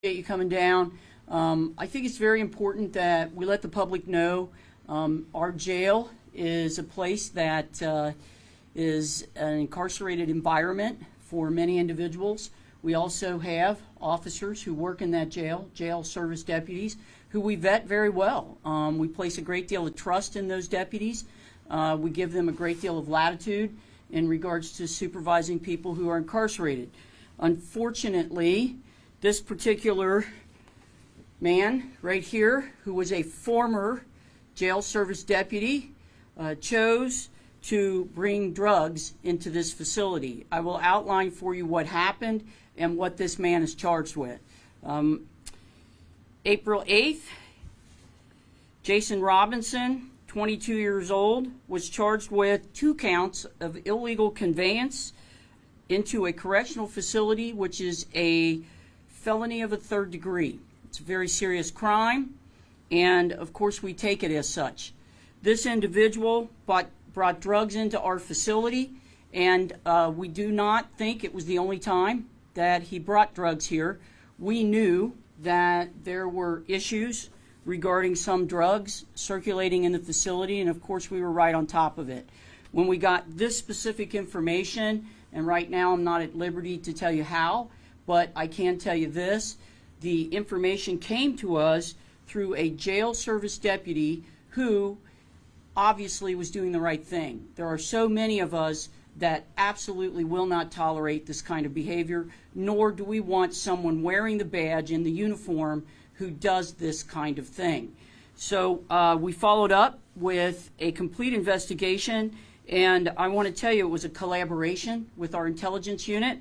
You coming down. I think it's very important that we let the public know our jail is a place that is an incarcerated environment for many individuals. We also have officers who work in that jail service deputies, who we vet very well. We place a great deal of trust in those deputies. We give them a great deal of latitude in regards to supervising people who are incarcerated. Unfortunately, this particular man right here, who was a former jail service deputy, chose to bring drugs into this facility. I will outline for you what happened and what this man is charged with. April 8th, Jason Robinson, 22 years old, was charged with 2 counts of illegal conveyance into a correctional facility, which is a felony of a 3rd degree. It's a very serious crime, and of course we take it as such. This individual brought drugs into our facility, and we do not think it was the only time that he brought drugs here. We knew that there were issues regarding some drugs circulating in the facility, and of course we were right on top of it. When we got this specific information, and right now I'm not at liberty to tell you how, but I can tell you this, the information came to us through a jail service deputy who obviously was doing the right thing. There are so many of us that absolutely will not tolerate this kind of behavior, nor do we want someone wearing the badge and the uniform who does this kind of thing. So we followed up with a complete investigation, and I want to tell you it was a collaboration with our intelligence unit,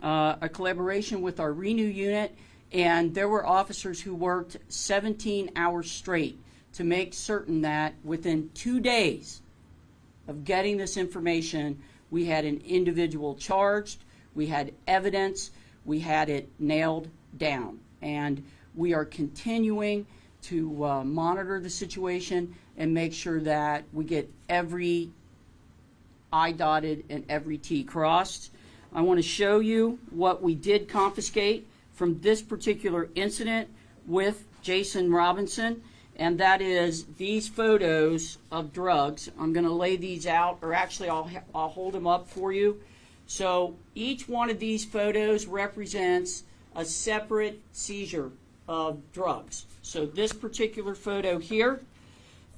a collaboration with our Renew unit, and there were officers who worked 17 hours straight to make certain that within 2 days of getting this information, we had an individual charged, we had evidence, we had it nailed down. And we are continuing to monitor the situation and make sure that we get every I dotted and every T crossed. I want to show you what we did confiscate from this particular incident with Jason Robinson, and that is these photos of drugs. I'm going to lay these out, or actually I'll hold them up for you. So each one of these photos represents a separate seizure of drugs. So this particular photo here,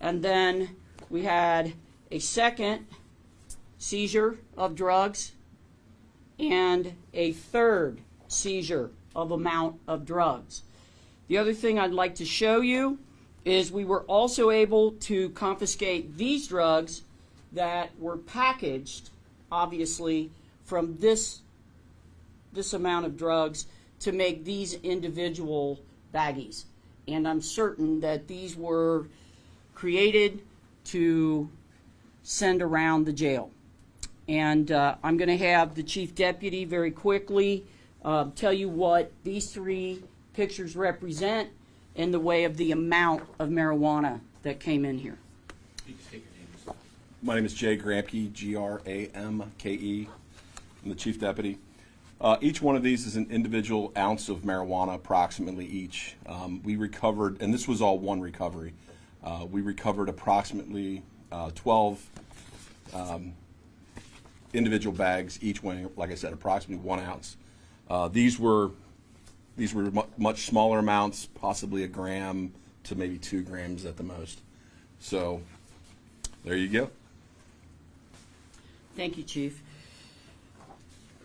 and then we had a second seizure of drugs and a third seizure of amount of drugs. The other thing I'd like to show you is we were also able to confiscate these drugs that were packaged, obviously, from this amount of drugs to make these individual baggies. And I'm certain that these were created to send around the jail. And I'm going to have the chief deputy very quickly tell you what these 3 pictures represent in the way of the amount of marijuana that came in here. My name is Jay Gramke, Gramke. I'm the chief deputy. Each one of these is an individual ounce of marijuana, approximately each. We recovered, and this was all one recovery, we recovered approximately 12 individual bags, each weighing, like I said, approximately 1 ounce. These were much smaller amounts, possibly 1 gram to maybe 2 grams at the most. So there you go. Thank you, Chief.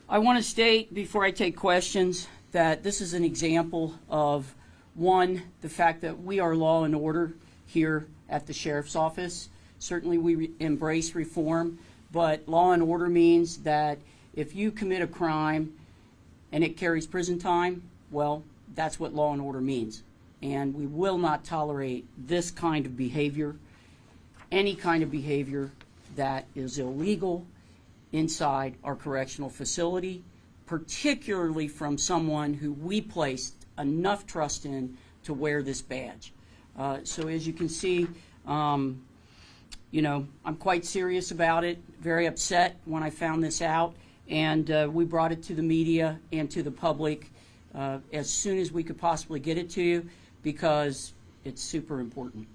I want to state before I take questions that this is an example of, one, the fact that we are law and order here at the Sheriff's Office. Certainly we embrace reform, but law and order means that if you commit a crime and it carries prison time, well, that's what law and order means. And we will not tolerate this kind of behavior, any kind of behavior that is illegal inside our correctional facility, particularly from someone who we placed enough trust in to wear this badge. So as you can see, you know, I'm quite serious about it, very upset when I found this out, and we brought it to the media and to the public, as soon as we could possibly get it to you, because it's super important.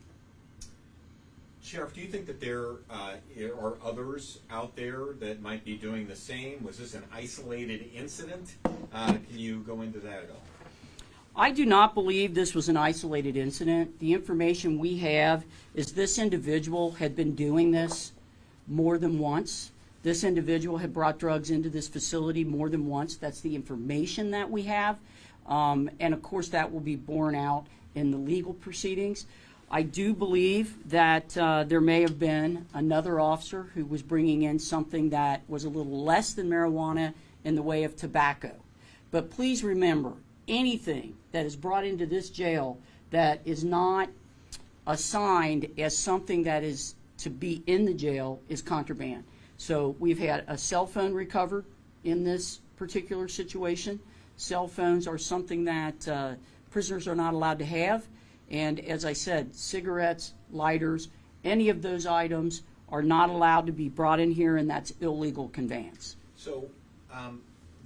Sheriff, do you think that there are others out there that might be doing the same? Was this an isolated incident? Can you go into that at all? I do not believe this was an isolated incident. The information we have is this individual had been doing this more than once. This individual had brought drugs into this facility more than once. That's the information that we have. And of course, that will be borne out in the legal proceedings. I do believe that there may have been another officer who was bringing in something that was a little less than marijuana in the way of tobacco. But please remember, anything that is brought into this jail that is not assigned as something that is to be in the jail is contraband. So we've had a cell phone recovered in this particular situation. Cell phones are something that prisoners are not allowed to have. And as I said, cigarettes, lighters, any of those items are not allowed to be brought in here, and that's illegal conveyance. So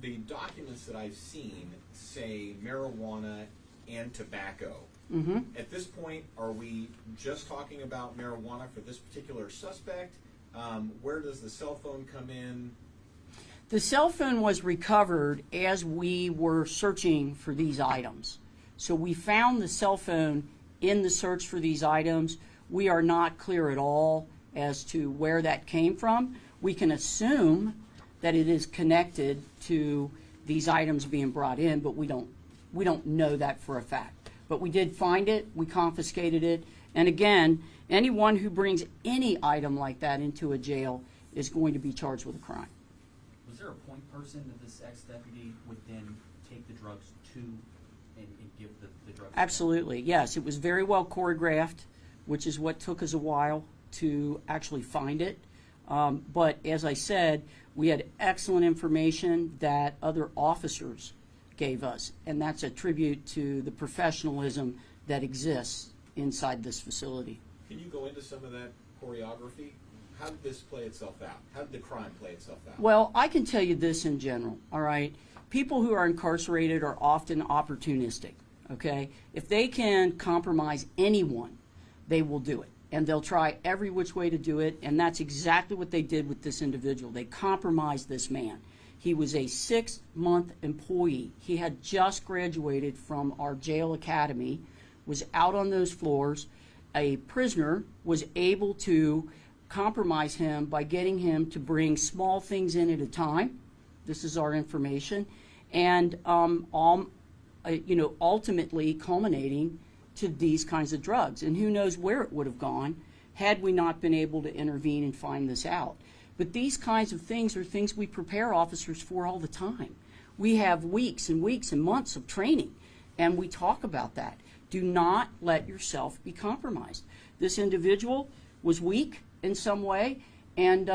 the documents that I've seen say marijuana and tobacco. Mm-hmm. At this point, are we just talking about marijuana for this particular suspect? Where does the cell phone come in? The cell phone was recovered as we were searching for these items. So we found the cell phone in the search for these items. We are not clear at all as to where that came from. We can assume that it is connected to these items being brought in, but we don't know that for a fact. But we did find it, we confiscated it, and again, anyone who brings any item like that into a jail is going to be charged with a crime. Was there a point person that this ex-deputy would then take the drugs to and give the drugs? Absolutely, yes. It was very well choreographed, which is what took us a while to actually find it. But as I said, we had excellent information that other officers gave us, and that's a tribute to the professionalism that exists inside this facility. Can you go into some of that choreography? How did this play itself out? How did the crime play itself out? Well, I can tell you this in general, all right? People who are incarcerated are often opportunistic, okay? If they can compromise anyone, they will do it. And they'll try every which way to do it, and that's exactly what they did with this individual. They compromised this man. He was a 6-month employee. He had just graduated from our jail academy, was out on those floors. A prisoner was able to compromise him by getting him to bring small things in at a time. This is our information. And ultimately culminating to these kinds of drugs. And who knows where it would have gone had we not been able to intervene and find this out. But these kinds of things are things we prepare officers for all the time. We have weeks and weeks and months of training, and we talk about that. Do not let yourself be compromised. This individual was weak in some way, and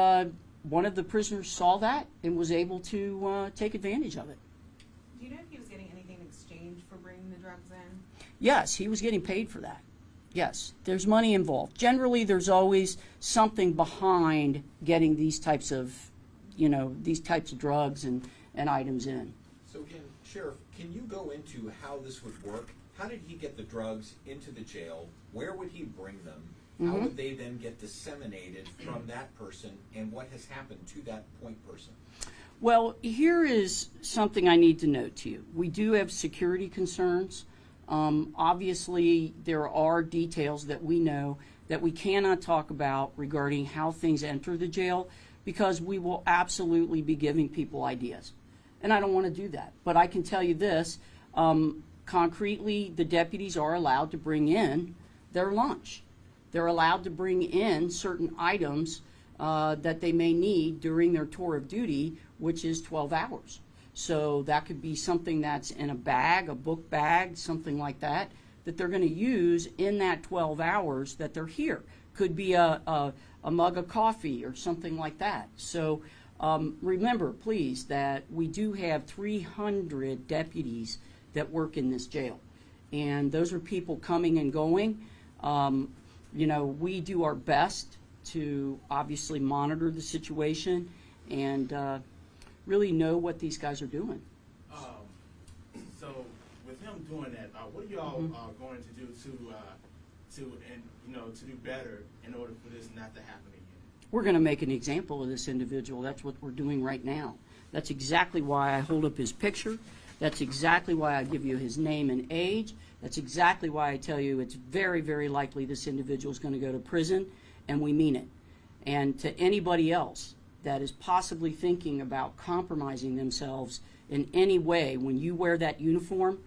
one of the prisoners saw that and was able to take advantage of it. Do you know if he was getting anything in exchange for bringing the drugs in? Yes, he was getting paid for that. Yes, there's money involved. Generally, there's always something behind getting these types of, drugs and items in. So again, Sheriff, can you go into how this would work? How did he get the drugs into the jail? Where would he bring them? How would they then get disseminated from that person? And what has happened to that point person? Well, here is something I need to note to you. We do have security concerns. Obviously, there are details that we know that we cannot talk about regarding how things enter the jail, because we will absolutely be giving people ideas. And I don't want to do that. But I can tell you this, concretely, the deputies are allowed to bring in their lunch. They're allowed to bring in certain items that they may need during their tour of duty, which is 12 hours. So that could be something that's in a bag, a book bag, something like that, that they're going to use in that 12 hours that they're here. Could be a mug of coffee or something like that. So remember, please, that we do have 300 deputies that work in this jail. And those are people coming and going. We do our best to obviously monitor the situation and really know what these guys are doing. So him doing that, what are y'all going to do to do better in order for this not to happen again? We're going to make an example of this individual. That's what we're doing right now. That's exactly why I hold up his picture. That's exactly why I give you his name and age. That's exactly why I tell you it's very, very likely this individual is going to go to prison, and we mean it. And to anybody else that is possibly thinking about compromising themselves in any way when you wear that uniform,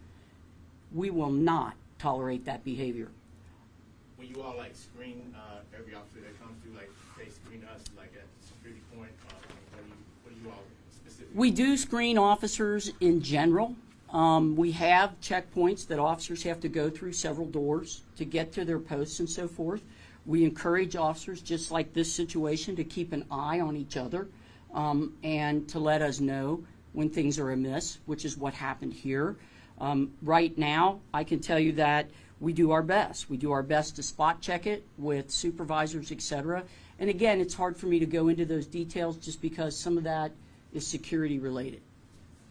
we will not tolerate that behavior. When you all like screen every officer that comes through, like they screen us like at the security point, what do you all specifically? We do screen officers in general. We have checkpoints that officers have to go through several doors to get to their posts and so forth. We encourage officers, just like this situation, to keep an eye on each other and to let us know when things are amiss, which is what happened here. Right now, I can tell you that we do our best. We do our best to spot check it with supervisors, et cetera. And again, it's hard for me to go into those details just because some of that is security related.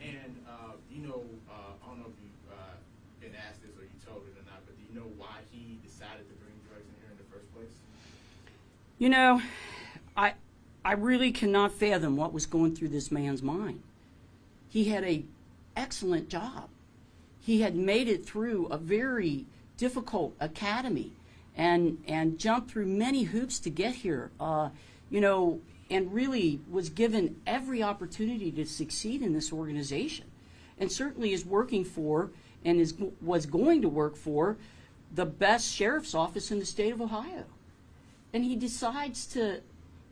And I don't know if you've been asked this or you told it or not, but do you know why he decided to bring drugs in here in the first place? You know, I really cannot fathom what was going through this man's mind. He had an excellent job. He had made it through a very difficult academy and jumped through many hoops to get here, and really was given every opportunity to succeed in this organization. And certainly is working for and was going to work for the best sheriff's office in the state of Ohio. And he decides to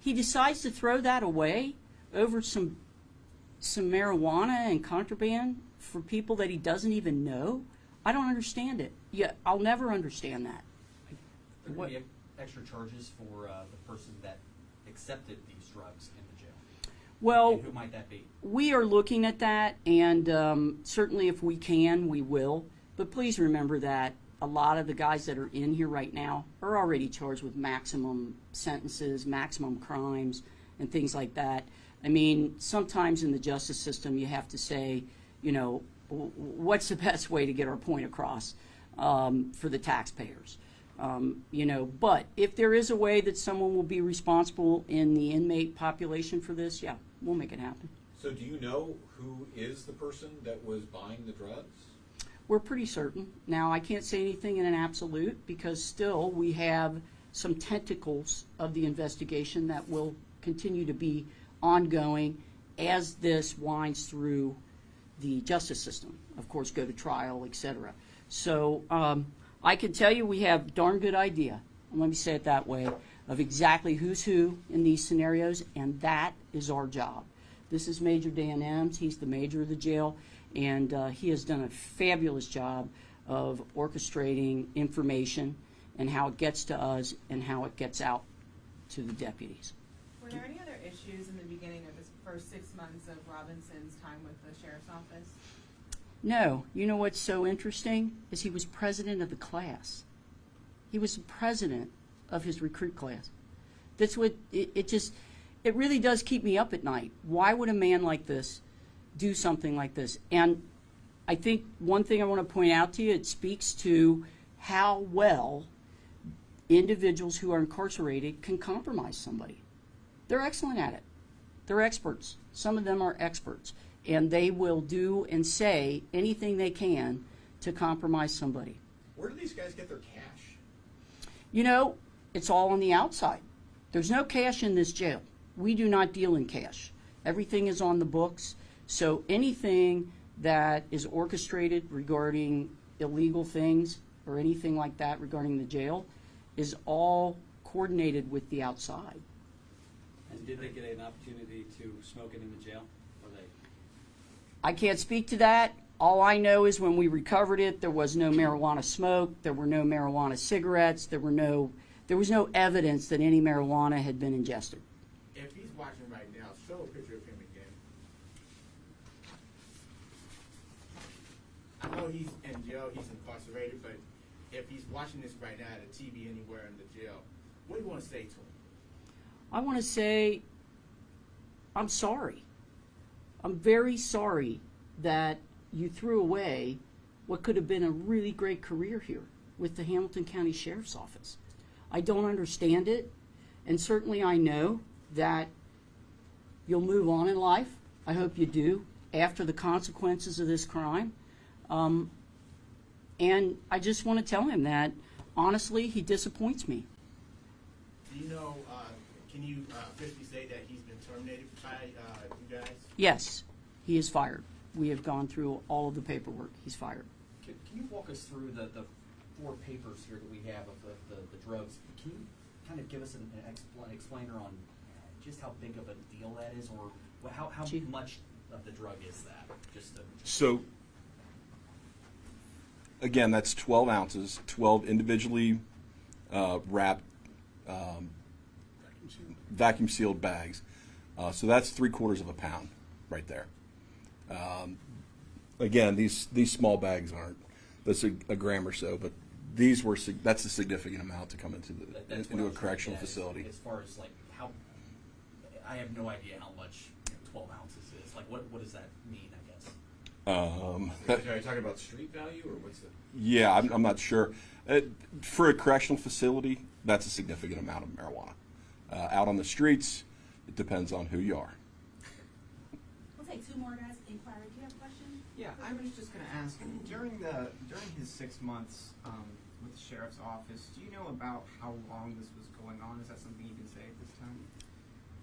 throw that away over some marijuana and contraband for people that he doesn't even know. I don't understand it. Yeah, I'll never understand that. There What- could be extra charges for the person that accepted these drugs in the jail. Well, And who might that be? we are looking at that, and certainly if we can, we will. But please remember that a lot of the guys that are in here right now are already charged with maximum sentences, maximum crimes, and things like that. I mean, sometimes in the justice system, you have to say, what's the best way to get our point across for the taxpayers? But if there is a way that someone will be responsible in the inmate population for this, yeah, we'll make it happen. So do you know who is the person that was buying the drugs? We're pretty certain. Now, I can't say anything in an absolute because still we have some tentacles of the investigation that will continue to be ongoing as this winds through the justice system, of course, go to trial, et cetera. So I can tell you we have a darn good idea, let me say it that way, of exactly who's who in these scenarios, and that is our job. This is Major Dan Ems. He's the major of the jail, and he has done a fabulous job of orchestrating information and how it gets to us and how it gets out to the deputies. Were there any other issues in the beginning of this first 6 months of Robinson's time with the sheriff's office? No. You know what's so interesting is he was president of the class. He was the president of his recruit class. That's what it really does keep me up at night. Why would a man like this do something like this? And I think one thing I want to point out to you, it speaks to how well individuals who are incarcerated can compromise somebody. They're excellent at it. They're experts. Some of them are experts. And they will do and say anything they can to compromise somebody. Where do these guys get their cash? It's all on the outside. There's no cash in this jail. We do not deal in cash. Everything is on the books. So anything that is orchestrated regarding illegal things or anything like that regarding the jail is all coordinated with the outside. And did they get an opportunity to smoke it in the jail? Or they? I can't speak to that. All I know is when we recovered it, there was no marijuana smoke, there were no marijuana cigarettes, there was no evidence that any marijuana had been ingested. If he's watching right now, show a picture of him again. I know he's in jail, he's incarcerated, but if he's watching this right now at a TV anywhere in the jail, what do you want to say to him? I want to say, I'm sorry. I'm very sorry that you threw away what could have been a really great career here with the Hamilton County Sheriff's Office. I don't understand it, and certainly I know that you'll move on in life. I hope you do after the consequences of this crime. And I just want to tell him that, honestly, he disappoints me. Do you know, can you officially say that he's been terminated by you guys? Yes, he is fired. We have gone through all of the paperwork. He's fired. Can you walk us through the 4 papers here that we have of the drugs? Can you kind of give us an explainer on just how big of a deal that is, or how Chief. much of the drug is that? So, again, that's 12 ounces, 12 individually wrapped, vacuum sealed bags. So that's 3/4 of a pound right there. Again, these small bags aren't. That's a gram or so, but these were. That's a significant amount to come into That's what into I a was correctional trying to get at, facility. As far as like how, I have no idea how much 12 ounces is. Like, what does that mean? I guess. Are you talking about street value, or what's the? Yeah, I'm not sure. For a correctional facility, that's a significant amount of marijuana. Out on the streets, it depends on who you are. We'll take 2 more guys. Inquiry, do you have a question? Yeah, I was just going to ask, during his 6 months with the sheriff's office, do you know about how long this was going on? Is that something you can say at this time?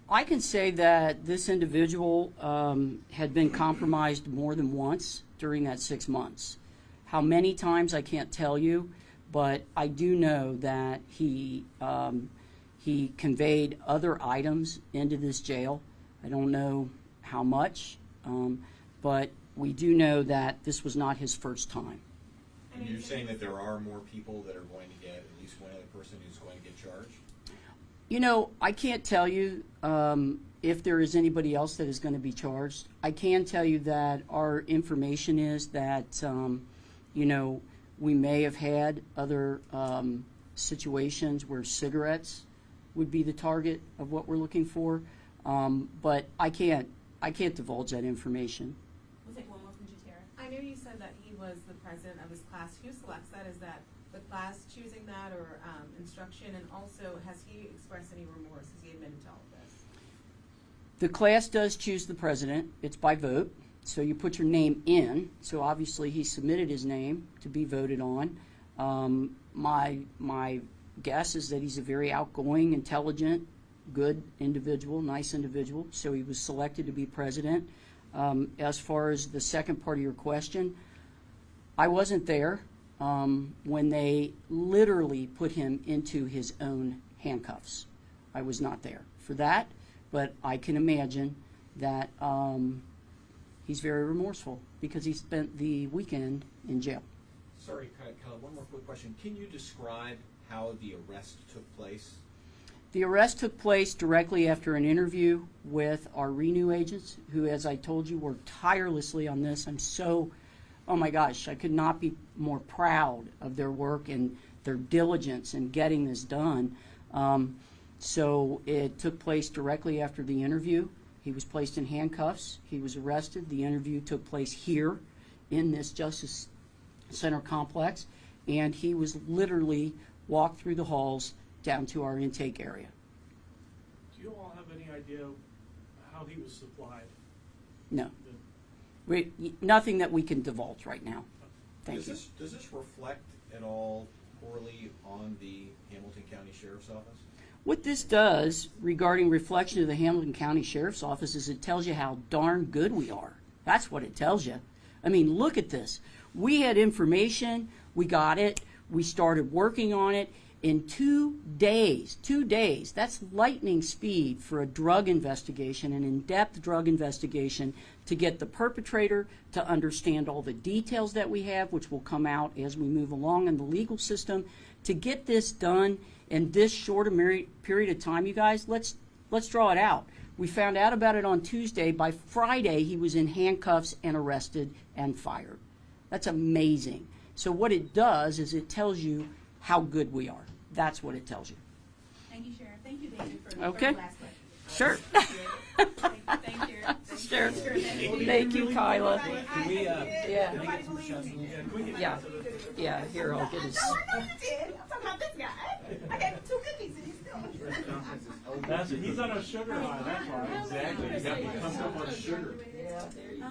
I can say that this individual had been compromised more than once during that 6 months. How many times, I can't tell you, but I do know that he conveyed other items into this jail. I don't know how much, but we do know that this was not his first time. And you're saying that there are more people that are going to get, at least one other person who's going to get charged? You know, I can't tell you if there is anybody else that is going to be charged. I can tell you that our information is that, you know, we may have had other situations where cigarettes would be the target of what we're looking for, but I can't divulge that information. We'll take 1 more from Jatera. I know you said that he was the president of his class. Who selects that? Is that the class choosing that, or instruction? And also, has he expressed any remorse? Has he admitted to all of this? The class does choose the president. It's by vote. So you put your name in. So obviously he submitted his name to be voted on. My guess is that he's a very outgoing, intelligent, good individual, nice individual. So he was selected to be president. As far as the second part of your question, I wasn't there when they literally put him into his own handcuffs. I was not there for that, but I can imagine that he's very remorseful because he spent the weekend in jail. Sorry, Kyle, one more quick question. Can you describe how the arrest took place? The arrest took place directly after an interview with our Renew agents, who, as I told you, worked tirelessly on this. Oh my gosh, I could not be more proud of their work and their diligence in getting this done. So it took place directly after the interview. He was placed in handcuffs. He was arrested. The interview took place here in this Justice Center complex, and he was literally walked through the halls down to our intake area. Do you all have any idea how he was supplied? No. Nothing that we can divulge right now. Thank you. Does this reflect at all poorly on the Hamilton County Sheriff's Office? What this does regarding reflection of the Hamilton County Sheriff's Office is it tells you how darn good we are. That's what it tells you. I mean, look at this. We had information. We got it. We started working on it. In 2 days, that's lightning speed for a drug investigation, an in-depth drug investigation, to get the perpetrator to understand all the details that we have, which will come out as we move along in the legal system. To get this done in this short a period of time, you guys, let's draw it out. We found out about it on Tuesday. By Friday, he was in handcuffs and arrested and fired. That's amazing. So what it does is it tells you how good we are. That's what it tells you. Thank you, Sheriff. Thank you, David, for Okay. the last question. Sure. Thank you, Sheriff. Sure. Thank you, Kyla. Can we, Yeah. can I get some shots of those? Yeah, yeah, here, I'll get his. No, I know you did. I'm talking about this guy. I gave him 2 cookies and he's still. That's, he's on a sugar high, that's why. Exactly, you got to come up on sugar. Yeah, there you go.